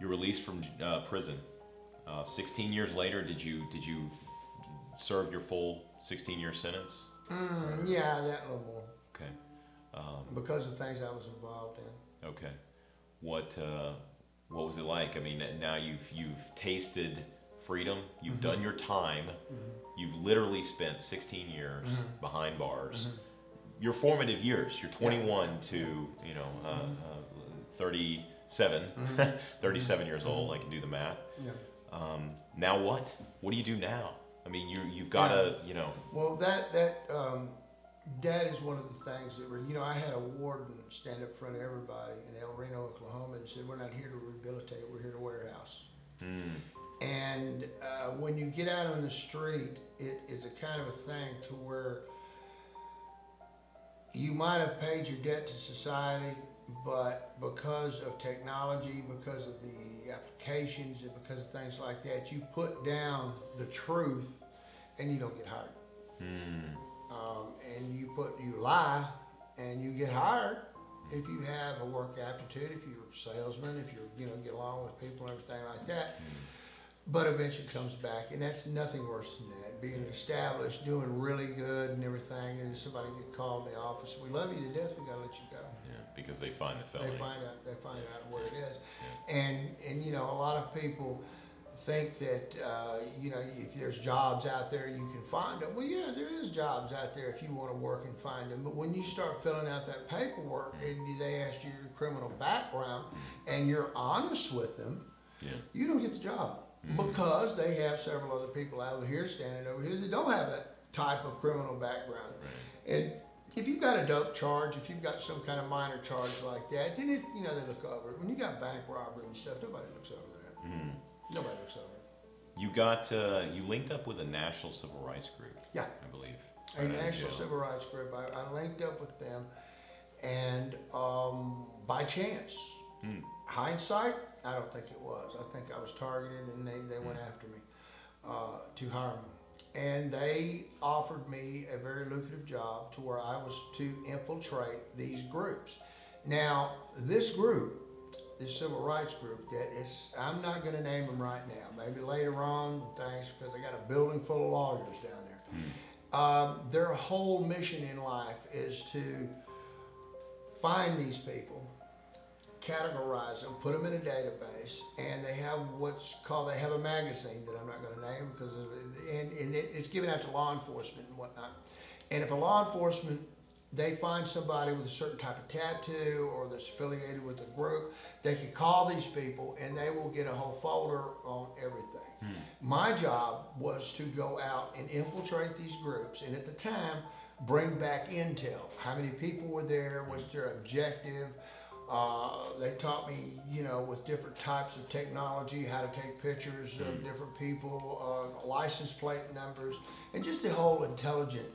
You're released from prison. 16 years later, did you serve your full 16-year sentence? Yeah, that little more. Okay. Because of things I was involved in. Okay. What was it like? I mean, now you've tasted freedom. You've done your time. You've literally spent 16 years behind bars. Your formative years. You're 21 to 37. 37 years old. I can do the math. Yeah. Now what? What do you do now? I mean, you've got to Well, that is one of the things that I had a warden stand up in front of everybody in El Reno, Oklahoma, and said, "We're not here to rehabilitate. We're here to warehouse." And when you get out on the street, it is a kind of a thing to where you might have paid your debt to society, but because of technology, because of the applications, and because of things like that, you put down the truth, and you don't get hired. And you lie, and you get hired if you have a work aptitude, if you're a salesman, if you get along with people and everything like that. But eventually it comes back, and that's nothing worse than that. Being established, doing really good and everything, and somebody get called in the office, "We love you to death, we gotta let you go." Yeah, because they find the felony. They find out what it is. And a lot of people think that if there's jobs out there you can find them. Well, yeah, there is jobs out there if you want to work and find them. But when you start filling out that paperwork and they ask you your criminal background and you're honest with them, you don't get the job because they have several other people out here standing over here that don't have that type of criminal background. And if you've got a dope charge, if you've got some kind of minor charge like that, then they look over it. When you got bank robbery and stuff, nobody looks over that. Nobody looks over it. You linked up with a national civil rights group. Yeah. I believe. A national civil rights group. I linked up with them, and by chance, hindsight, I don't think it was. I think I was targeted, and they went after me to hire me. And they offered me a very lucrative job to where I was to infiltrate these groups. Now, this group, this civil rights group, I'm not going to name them right now. Maybe later on, thanks, because I got a building full of lawyers down there. Their whole mission in life is to find these people, categorize them, put them in a database, and they have they have a magazine that I'm not going to name because it's given out to law enforcement and whatnot. And if a law enforcement they find somebody with a certain type of tattoo or that's affiliated with a group, they can call these people and they will get a whole folder on everything. My job was to go out and infiltrate these groups, and at the time, bring back intel. How many people were there? What's their objective? They taught me, with different types of technology, how to take pictures of different people, license plate numbers, and just the whole intelligent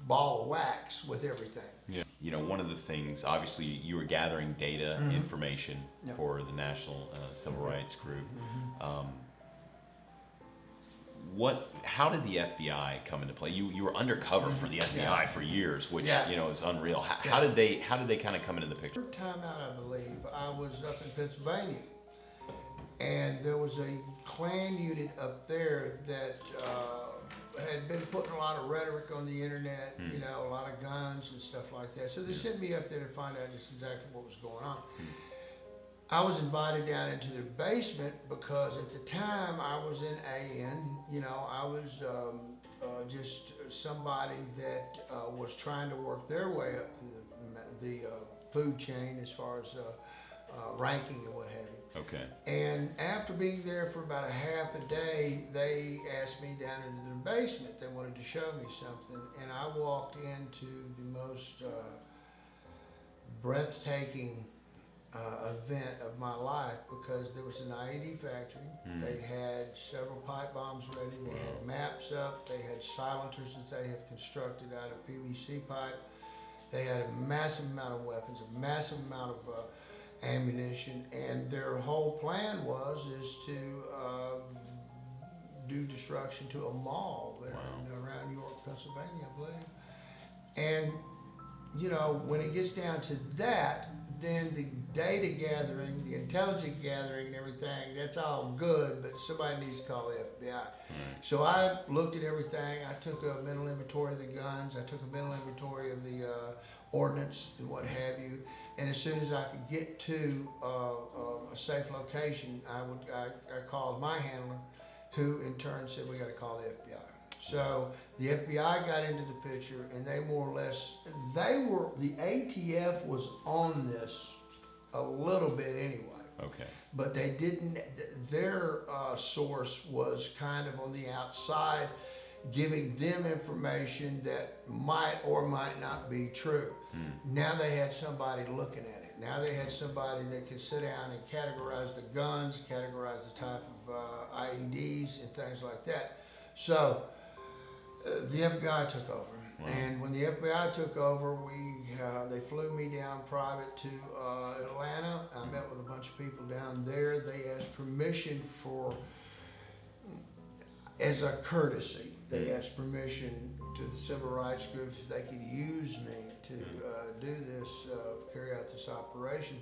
ball of wax with everything. Yeah. One of the things, obviously, you were gathering data, information for the National Civil Rights Group. How did the FBI come into play? You were undercover for the FBI for years, which is unreal. How did they kind of come into the picture? Third time out, I believe, I was up in Pennsylvania, and there was a Klan unit up there that had been putting a lot of rhetoric on the internet, a lot of guns and stuff like that. So they sent me up there to find out just exactly what was going on. I was invited down into their basement because at the time I was in AN, I was just somebody that was trying to work their way up the food chain as far as ranking and what have you. Okay. And after being there for about a half a day, they asked me down into the basement. They wanted to show me something, and I walked into the most breathtaking event of my life because there was an IED factory. They had several pipe bombs ready. They had maps up. They had silencers that they had constructed out of PVC pipe. They had a massive amount of weapons, a massive amount of ammunition, and their whole plan is to do destruction to a mall there around York, Pennsylvania, I believe. And when it gets down to that, then the data gathering, the intelligence gathering and everything, that's all good, but somebody needs to call the FBI. So I looked at everything. I took a mental inventory of the guns. I took a mental inventory of the ordnance and what have you. And as soon as I could get to a safe location, I called my handler, who in turn said, we got to call the FBI. So the FBI got into the picture, and they more or less, the ATF was on this a little bit anyway. Okay. But they didn't, their source was kind of on the outside, giving them information that might or might not be true. Now they had somebody looking at it. Now they had somebody that could sit down and categorize the guns, categorize the type of IEDs and things like that. So the FBI took over. Wow. And when the FBI took over, they flew me down private to Atlanta. I met with a bunch of people down there. They asked permission as a courtesy, they asked permission to the civil rights groups if they could use me to do this, carry out this operation.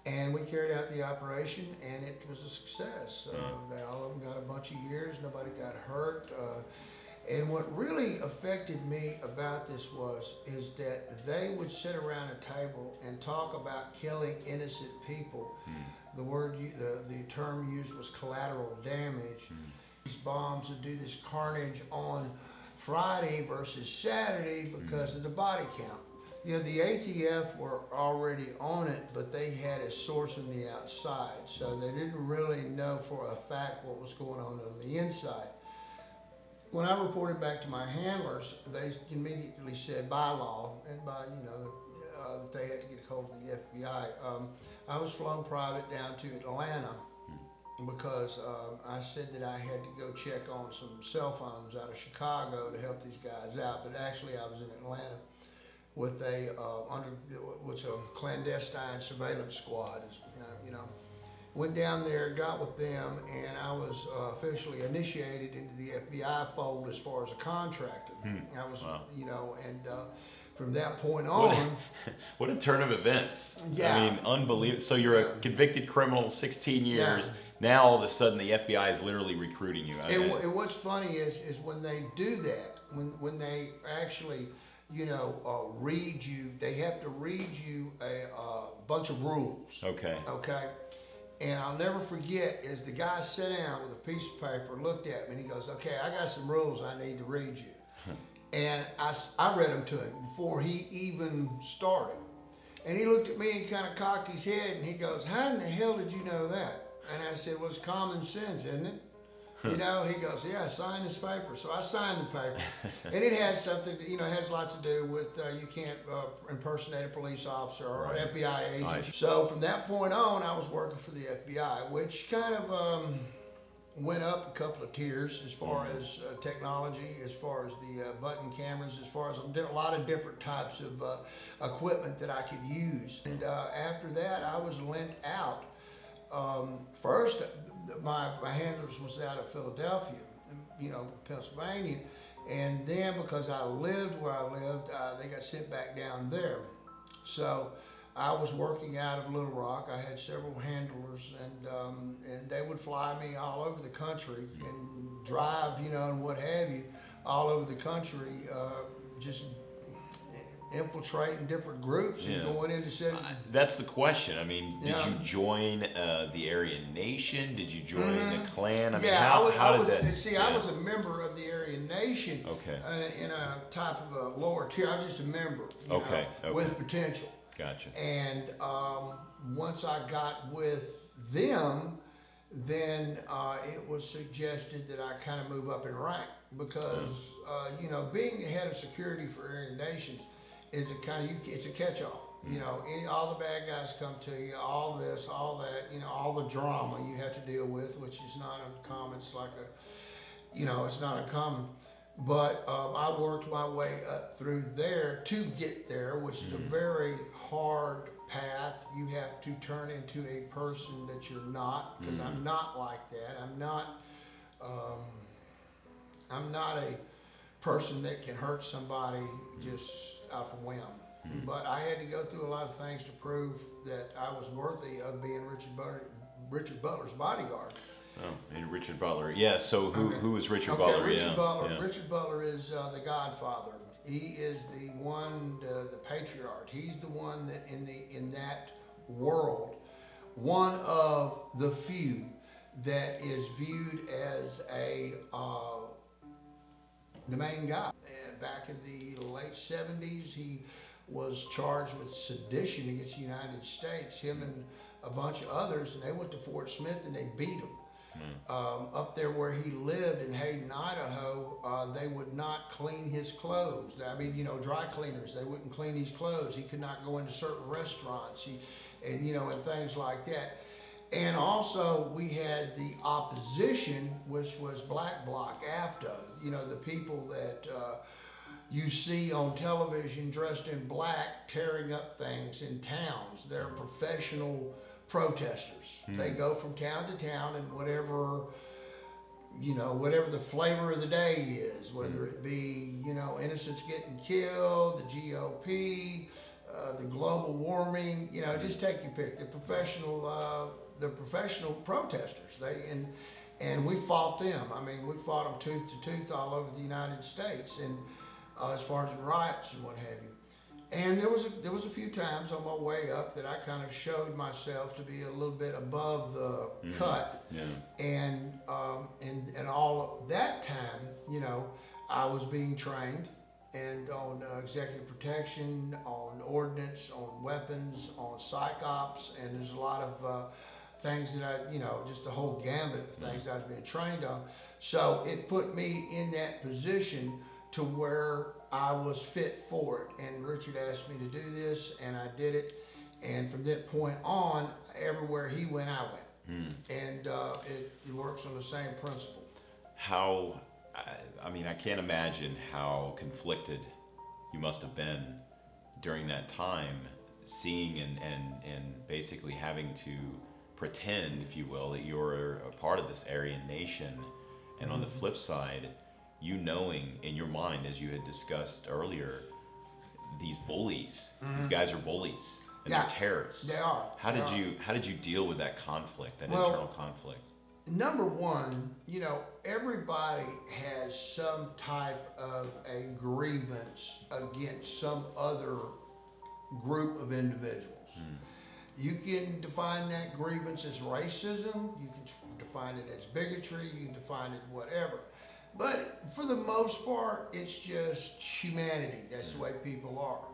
And we carried out the operation, and it was a success. All of them got a bunch of years. Nobody got hurt. And what really affected me about this is that they would sit around a table and talk about killing innocent people. The term used was collateral damage. These bombs would do this carnage on Friday versus Saturday because of the body count. You know, the ATF were already on it, but they had a source on the outside, so they didn't really know for a fact what was going on the inside. When I reported back to my handlers, they immediately said by law and by, that they had to get a hold of the FBI. I was flown private down to Atlanta because I said that I had to go check on some cell phones out of Chicago to help these guys out, but actually I was in Atlanta with a clandestine surveillance squad, Went down there, got with them, and I was officially initiated into the FBI fold as far as a contractor. I was, Wow. And from that point on. What a turn of events. Yeah. I mean, unbelievable. So you're a convicted criminal, 16 years. Yeah. Now all of a sudden the FBI is literally recruiting you. And what's funny is when they do that, when they actually, read you, they have to read you a bunch of rules. Okay. Okay. And I'll never forget is the guy sat down with a piece of paper, looked at me, and he goes, okay, I got some rules I need to read you. And I read them to him before he even started. And he looked at me and kind of cocked his head, and he goes, how in the hell did you know that? And I said, well, it's common sense, isn't it? He goes, yeah, sign this paper. So I signed the paper. And it had something, it has a lot to do with you can't impersonate a police officer or an FBI agent. Nice. So from that point on, I was working for the FBI, which kind of went up a couple of tiers as far as technology, as far as the button cameras, as far as a lot of different types of equipment that I could use. And after that, I was lent out. First, my handlers was out of Philadelphia, Pennsylvania, and then because I lived where I lived, they got sent back down there. So I was working out of Little Rock. I had several handlers, and they would fly me all over the country and drive, and what have you, all over the country, just infiltrating different groups and going into cities. That's the question. I mean, did you join the Aryan Nation? Did you join the Klan? I mean, how did that? See, I was a member of the Aryan Nation. Okay. In a type of a lower tier. I was just a member. Okay. With potential. Gotcha. And once I got with them, then it was suggested that I kind of move up in rank because being the head of security for Aryan Nations is it's a catch-all. All the bad guys come to you, all this, all that, all the drama you have to deal with, which is not uncommon. It's like it's not uncommon. But I worked my way up through there to get there, which is a very hard path. You have to turn into a person that you're not, because I'm not like that. I'm not a person that can hurt somebody just off a whim. but I had to go through a lot of things to prove that I was worthy of being Richard Butler's bodyguard. Oh, and Richard Butler. Yeah. So who is Richard Okay, Butler? Richard Yeah. Butler. Yeah. Richard Butler is the Godfather. He is the one, the patriarch. He's the one that in that world, one of the few that is viewed as the main guy. And back in the late 70s, he was charged with sedition against the United States. Him and a bunch of others, and they went to Fort Smith and they beat him. Up there where he lived in Hayden, Idaho, they would not clean his clothes. I mean, you know, dry cleaners, they wouldn't clean his clothes. He could not go into certain restaurants, and things like that. And also, we had the opposition, which was Black Bloc, AFTA. You know, the people that you see on television dressed in black tearing up things in towns. They're professional protesters. They go from town to town, and whatever the flavor of the day is, whether it be, innocents getting killed, the GOP, the global warming, just take your pick. The professional protesters. And we fought them. I mean, we fought them tooth to tooth all over the United States, and as far as riots and what have you. And there was a few times on my way up that I kind of showed myself to be a little bit above the cut. Yeah. And all of that time, I was being trained and on executive protection, on ordnance, on weapons, on psych ops, and there's a lot of things that just the whole gambit of things I was being trained on. So it put me in that position to where I was fit for it. And Richard asked me to do this, and I did it. And from that point on, everywhere he went, I went. And it works on the same principle. I can't imagine how conflicted you must have been during that time, seeing and basically having to pretend, if you will, that you're a part of this Aryan nation. And on the flip side, you knowing in your mind, as you had discussed earlier, these bullies, these guys are bullies, and they're terrorists. They are. How did you deal with that conflict, that internal conflict? Number one, everybody has some type of a grievance against some other group of individuals. You can define that grievance as racism, you can define it as bigotry, you can define it whatever. But for the most part, it's just humanity. That's the way people are.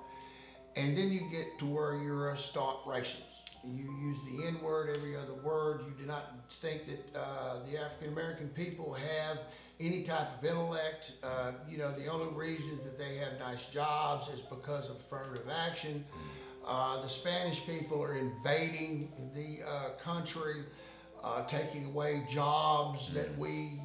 And then you get to where you're a stock racist. You use the N-word, every other word. You do not think that the African American people have any type of intellect. The only reason that they have nice jobs is because of affirmative action. The Spanish people are invading the country, taking away jobs that we,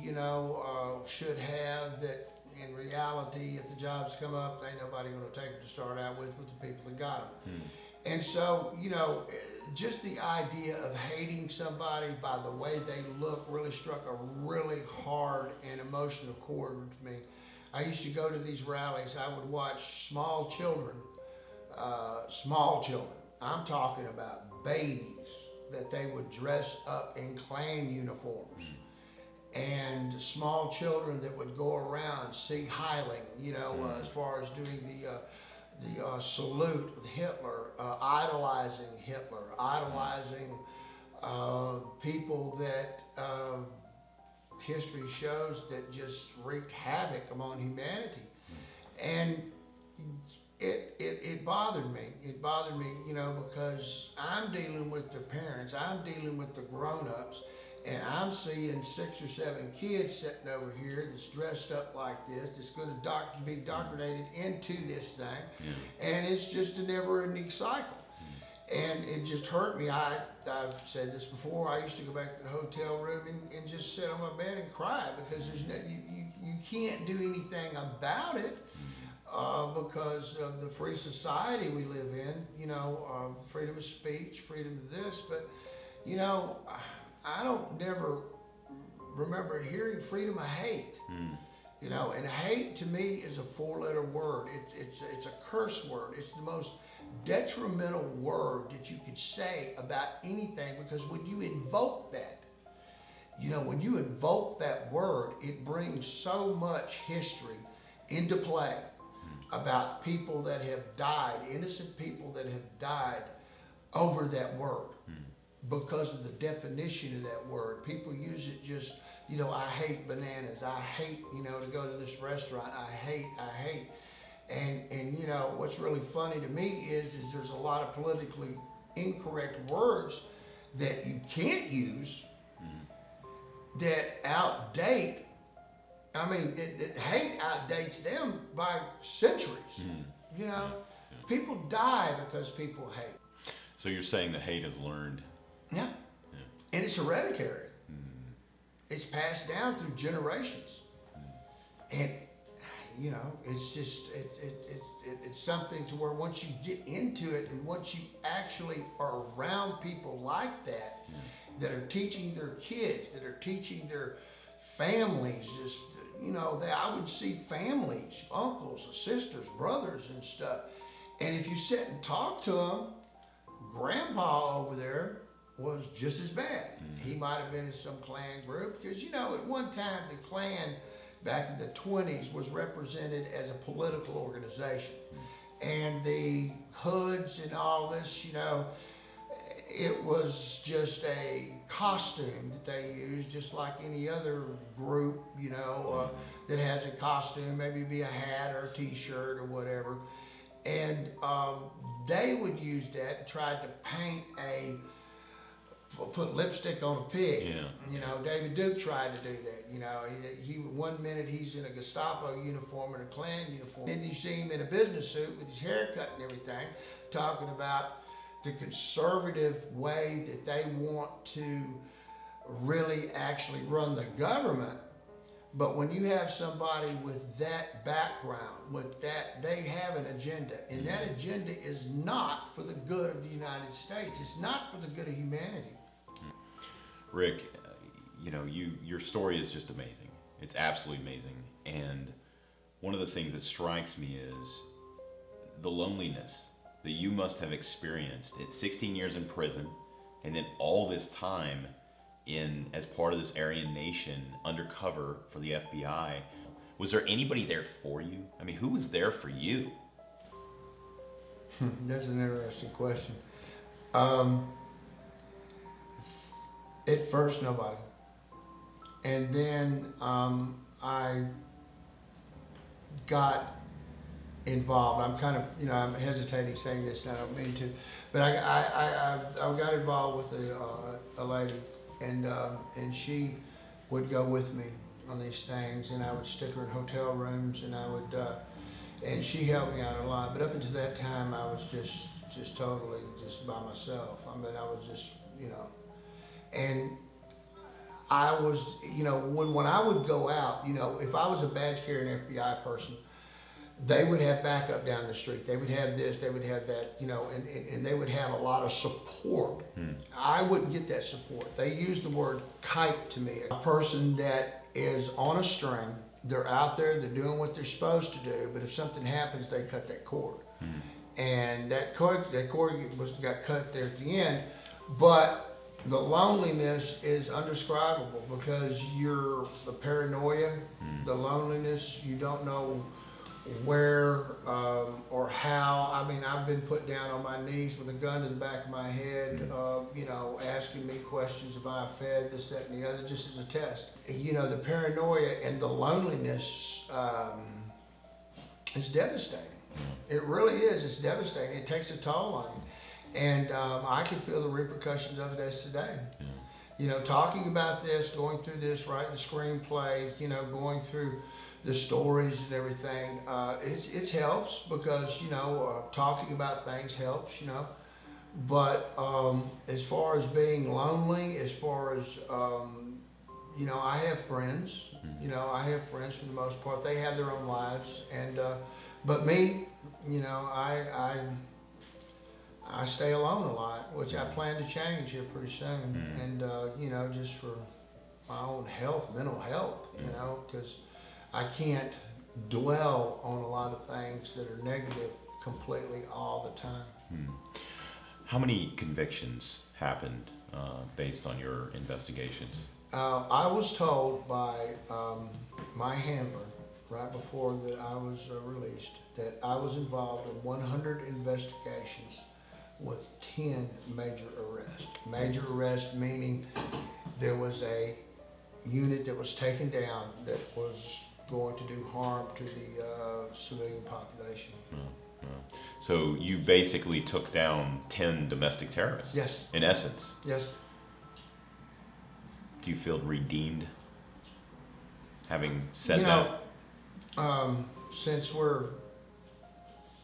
should have, that in reality, if the jobs come up, ain't nobody going to take them to start out with the people that got them. And so, just the idea of hating somebody by the way they look really struck a really hard and emotional chord with me. I used to go to these rallies. I would watch small children. I'm talking about babies that they would dress up in Klan uniforms. And small children that would go around Sieg Heiling, as far as doing the salute of Hitler, idolizing Hitler, idolizing people that history shows that just wreaked havoc among humanity. And it bothered me. It bothered me, because I'm dealing with the parents, I'm dealing with the grown-ups, and I'm seeing 6 or 7 kids sitting over here that's dressed up like this, that's going to be indoctrinated into this thing, and it's just a never-ending cycle. And it just hurt me. I've said this before. I used to go back to the hotel room and just sit on my bed and cry because you can't do anything about it. Because of the free society we live in, freedom of speech, freedom of this, but, I don't never remember hearing freedom of hate. You know, and hate to me is a 4-letter word. It's a curse word. It's the most detrimental word that you could say about anything, because when you invoke that, you know, when you invoke that word, it brings so much history into play about people that have died, innocent people that have died over that word because of the definition of that word. People use it just, you know, I hate bananas. I hate, you know, to go to this restaurant. I hate. And you know, what's really funny to me is there's a lot of politically incorrect words that you can't use that outdate. I mean, hate outdates them by centuries. You know, people die because people hate. So you're saying that hate has learned. Yeah. And it's hereditary. It's passed down through generations. And, you know, it's just, it's something to where once you get into it, and once you actually are around people like that, that are teaching their kids, that are teaching their families, just, you know, I would see families, uncles, sisters, brothers and stuff. And if you sit and talk to them, Grandpa over there was just as bad. He might have been in some Klan group, because, you know, at one time the Klan back in the 20s was represented as a political organization. And the hoods and all this, you know, it was just a costume that they used, just like any other group, you know, that has a costume, maybe be a hat or a t-shirt or whatever. And they would use that and try to paint put lipstick on a pig. Yeah. You know, David Duke tried to do that. You know, he one minute he's in a Gestapo uniform and a Klan uniform. Then you see him in a business suit with his hair cut and everything, talking about the conservative way that they want to really actually run the government. But when you have somebody with that background, with that, they have an agenda. And that agenda is not for the good of the United States. It's not for the good of humanity. Rick, you know, your story is just amazing. It's absolutely amazing. And one of the things that strikes me is the loneliness that you must have experienced at 16 years in prison, and then all this time as part of this Aryan Nation undercover for the FBI. Was there anybody there for you? I mean, who was there for you? That's an interesting question. At first, nobody. And then I got involved. I'm kind of, you know, I'm hesitating saying this, and I don't mean to, but I got involved with a lady, and she would go with me on these things, and I would stick her in hotel rooms, and I would, and she helped me out a lot. But up until that time, I was just totally just by myself. I mean, I was just, you know, and I was, you know, when I would go out, you know, if I was a badge carrying FBI person, they would have backup down the street. They would have this, they would have that, you know, and they would have a lot of support. I wouldn't get that support. They used the word kite to me. A person that is on a string, they're out there, they're doing what they're supposed to do, but if something happens, they cut that cord. And that cord got cut there at the end, but the loneliness is undescribable, because the paranoia, the loneliness, you don't know where or how. I mean, I've been put down on my knees with a gun to the back of my head, you know, asking me questions about fed, this, that, and the other, just as a test. You know, the paranoia and the loneliness is devastating. It really is. It's devastating. It takes a toll on you. And I can feel the repercussions of it as today. You know, talking about this, going through this, writing the screenplay, you know, going through the stories and everything, it helps, because, you know, talking about things helps, you know. But as far as being lonely, as far as, you know, I have friends. You know, I have friends for the most part. They have their own lives. And but me, you know, I stay alone a lot, which I plan to change here pretty soon. And, you know, just for my own health, mental health, you know, because I can't dwell on a lot of things that are negative completely all the time. How many convictions happened based on your investigations? I was told by my handler right before that I was released that I was involved in 100 investigations with 10 major arrests. Major arrest meaning there was a unit that was taken down that was going to do harm to the civilian population. So you basically took down 10 domestic terrorists? Yes. In essence? Yes. Do you feel redeemed having said You that? know, since we're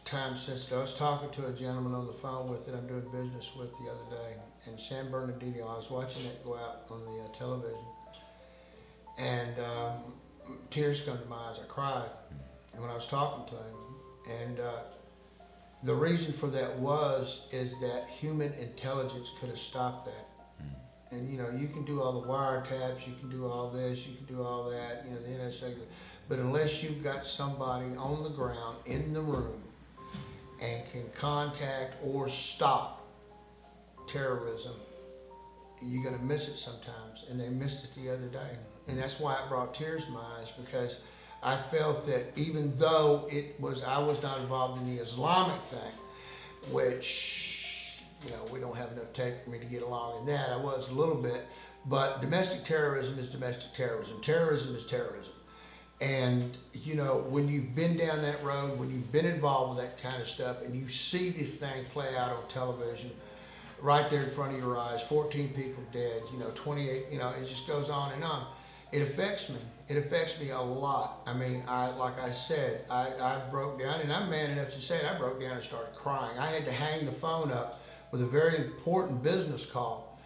time sensitive, I was talking to a gentleman on the phone with that I'm doing business with the other day in San Bernardino. I was watching it go out on the television, and tears come to my eyes. I cried, and when I was talking to him, and the reason for that is that human intelligence could have stopped that. And you know, you can do all the wiretaps, you can do all this, you can do all that, you know, the NSA, but unless you've got somebody on the ground in the room and can contact or stop terrorism, you're gonna miss it sometimes. And they missed it the other day. And that's why it brought tears to my eyes, because I felt that even though I was not involved in the Islamic thing, which, you know, we don't have enough tape for me to get along in that. I was a little bit, but domestic terrorism is domestic terrorism. Terrorism is terrorism. And, you know, when you've been down that road, when you've been involved with that kind of stuff, and you see this thing play out on television, right there in front of your eyes, 14 people dead, you know, 28, you know, it just goes on and on. It affects me. It affects me a lot. I mean, like I said, I broke down, and I'm man enough to say it, I broke down and started crying. I had to hang the phone up with a very important business call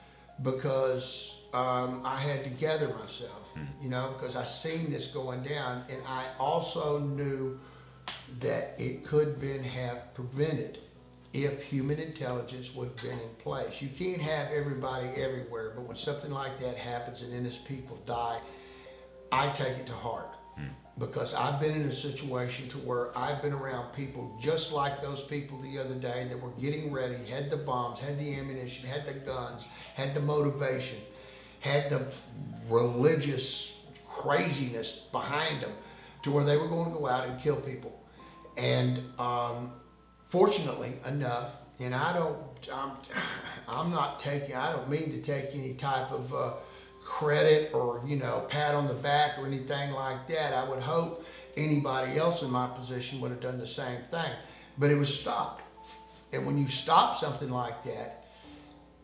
because I had to gather myself, you know, because I seen this going down, and I also knew that it could have prevented if human intelligence would have been in place. You can't have everybody everywhere, but when something like that happens and innocent people die, I take it to heart. Because I've been in a situation to where I've been around people just like those people the other day that were getting ready, had the bombs, had the ammunition, had the guns, had the motivation, had the religious craziness behind them to where they were going to go out and kill people. And fortunately enough, and I don't mean to take any type of credit or, you know, pat on the back or anything like that. I would hope anybody else in my position would have done the same thing, but it was stopped. And when you stop something like that,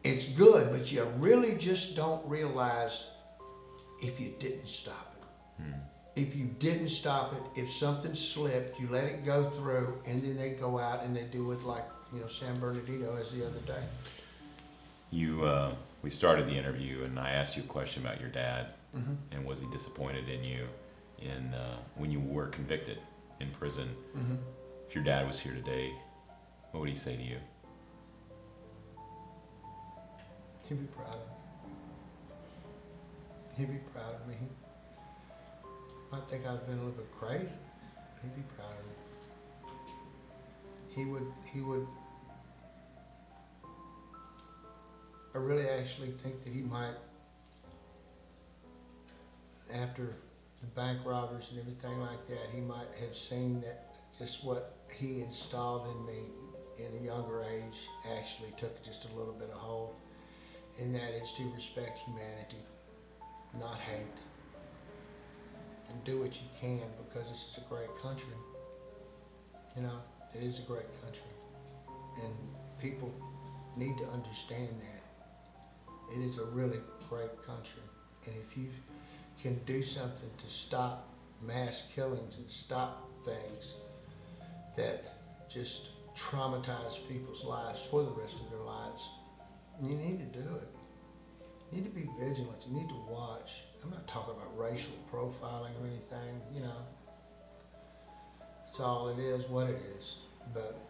it's good, but you really just don't realize if you didn't stop it. If you didn't stop it, if something slipped, you let it go through, and then they go out and they do it like, you know, San Bernardino as the other day. We started the interview, and I asked you a question about your dad, and was he disappointed in you when you were convicted in prison? If your dad was here today, what would he say to you? He'd be proud of me. He'd be proud of me. I think I've been a little bit crazy. He'd be proud of me. He would. I really actually think that he might, after the bank robberies and everything like that, he might have seen that just what he installed in me in a younger age actually took just a little bit of hold. And that is to respect humanity, not hate. And do what you can, because this is a great country. You know, it is a great country. And people need to understand that. It is a really great country. And if you can do something to stop mass killings and stop things that just traumatize people's lives for the rest of their lives, you need to do it. You need to be vigilant. You need to watch. I'm not talking about racial profiling or anything, you know. It's all it is, what it is. But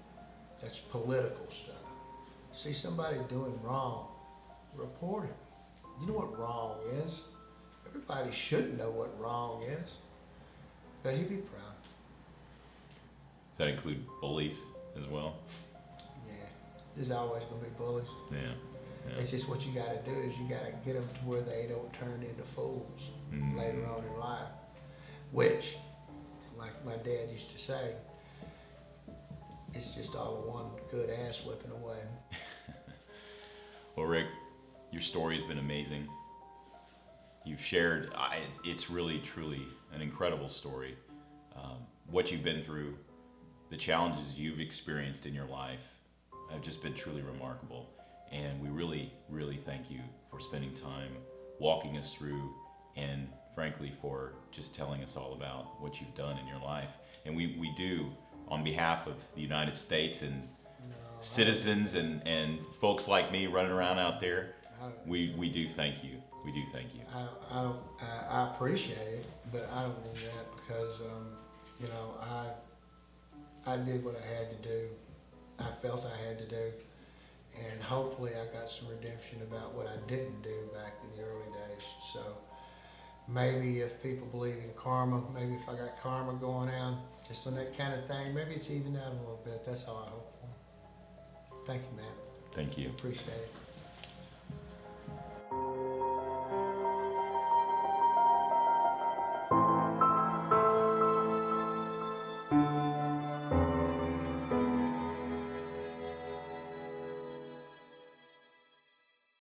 that's political stuff. See somebody doing wrong, report it. You know what wrong is. Everybody should know what wrong is. But he'd be proud. Does that include bullies as well? Yeah, there's always gonna be bullies. Yeah. Yeah. It's just what you gotta do is you gotta get them to where they don't turn into fools later on in life. Which, like my dad used to say, it's just all one good ass whipping away. Well, Rick, your story has been amazing. You've shared, it's really, truly an incredible story. What you've been through, the challenges you've experienced in your life have just been truly remarkable. And we really, really thank you for spending time walking us through and frankly for just telling us all about what you've done in your life. And we do, on behalf of the United States and citizens and folks like me running around out there, we do thank you. We do thank you. I appreciate it, but I don't do that because, you know, I did what I had to do. I felt I had to do. And hopefully I got some redemption about what I didn't do back in the early days. So maybe if people believe in karma, maybe if I got karma going on, just on that kind of thing, maybe it's evened out a little bit. That's all I hope for. Thank you, man. Thank you. Appreciate it.